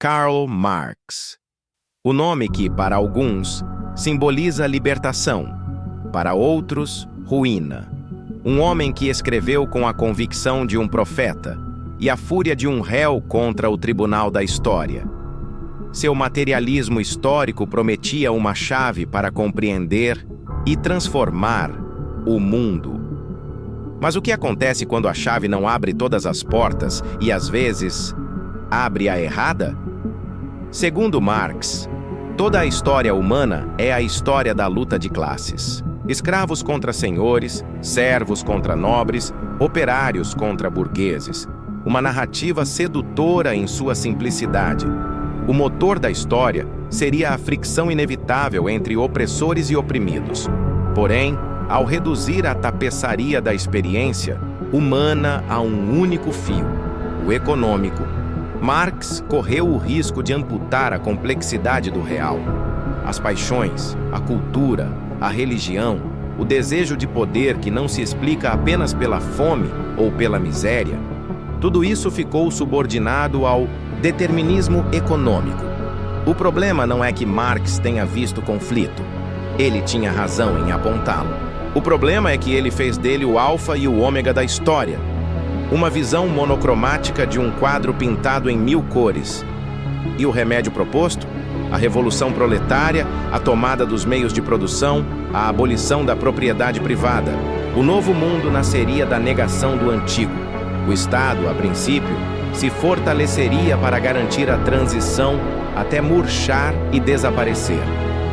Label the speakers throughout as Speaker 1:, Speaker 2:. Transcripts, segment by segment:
Speaker 1: Karl Marx. O nome que, para alguns, simboliza libertação, para outros, ruína. Um homem que escreveu com a convicção de um profeta e a fúria de um réu contra o tribunal da história. Seu materialismo histórico prometia uma chave para compreender e transformar o mundo. Mas o que acontece quando a chave não abre todas as portas e, às vezes, abre a errada? Segundo Marx, toda a história humana é a história da luta de classes. Escravos contra senhores, servos contra nobres, operários contra burgueses. Uma narrativa sedutora em sua simplicidade. O motor da história seria a fricção inevitável entre opressores e oprimidos. Porém, ao reduzir a tapeçaria da experiência humana a um único fio, o econômico, Marx correu o risco de amputar a complexidade do real. As paixões, a cultura, a religião, o desejo de poder que não se explica apenas pela fome ou pela miséria, tudo isso ficou subordinado ao determinismo econômico. O problema não é que Marx tenha visto conflito. Ele tinha razão em apontá-lo. O problema é que ele fez dele o alfa e o ômega da história. Uma visão monocromática de um quadro pintado em 1000 cores. E o remédio proposto? A revolução proletária, a tomada dos meios de produção, a abolição da propriedade privada. O novo mundo nasceria da negação do antigo. O Estado, a princípio, se fortaleceria para garantir a transição até murchar e desaparecer.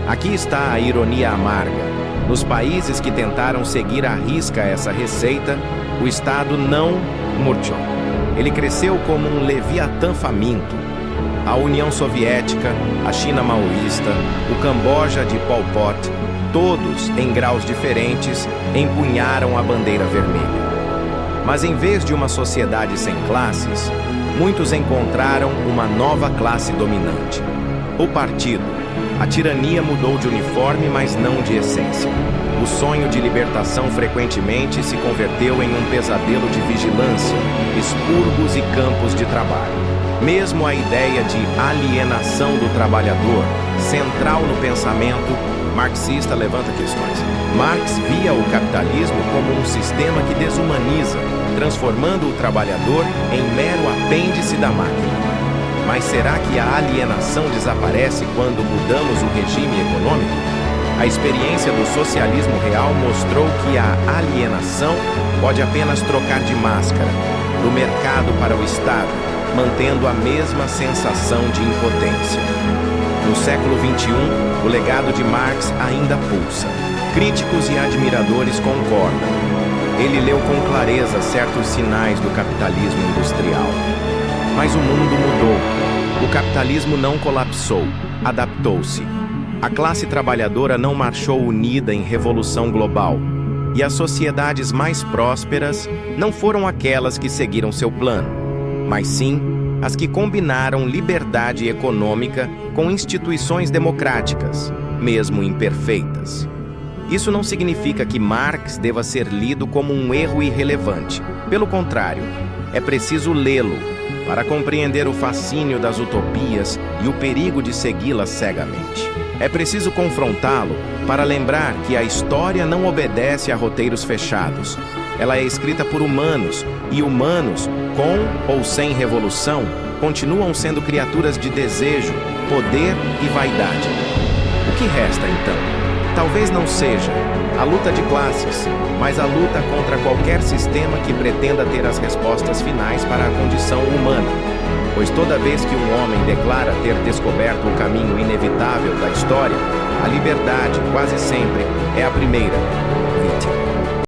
Speaker 1: Aqui está a ironia amarga. Nos países que tentaram seguir à risca essa receita, o Estado não murchou. Ele cresceu como um leviatã faminto. A União Soviética, a China maoísta, o Camboja de Pol Pot, todos, em graus diferentes, empunharam a bandeira vermelha. Mas em vez de uma sociedade sem classes, muitos encontraram uma nova classe dominante. O partido. A tirania mudou de uniforme, mas não de essência. O sonho de libertação frequentemente se converteu em um pesadelo de vigilância, expurgos e campos de trabalho. Mesmo a ideia de alienação do trabalhador, central no pensamento marxista, levanta questões. Marx via o capitalismo como um sistema que desumaniza, transformando o trabalhador em mero apêndice da máquina. Mas será que a alienação desaparece quando mudamos o regime econômico? A experiência do socialismo real mostrou que a alienação pode apenas trocar de máscara, do mercado para o Estado, mantendo a mesma sensação de impotência. No século XXI, o legado de Marx ainda pulsa. Críticos e admiradores concordam. Ele leu com clareza certos sinais do capitalismo industrial. Mas o mundo mudou. O capitalismo não colapsou, adaptou-se. A classe trabalhadora não marchou unida em revolução global. E as sociedades mais prósperas não foram aquelas que seguiram seu plano, mas sim as que combinaram liberdade econômica com instituições democráticas, mesmo imperfeitas. Isso não significa que Marx deva ser lido como um erro irrelevante. Pelo contrário, é preciso lê-lo para compreender o fascínio das utopias e o perigo de segui-las cegamente. É preciso confrontá-lo para lembrar que a história não obedece a roteiros fechados. Ela é escrita por humanos, e humanos, com ou sem revolução, continuam sendo criaturas de desejo, poder e vaidade. O que resta, então? Talvez não seja a luta de classes, mas a luta contra qualquer sistema que pretenda ter as respostas finais para a condição humana. Pois toda vez que um homem declara ter descoberto o caminho inevitável da história, a liberdade, quase sempre, é a primeira.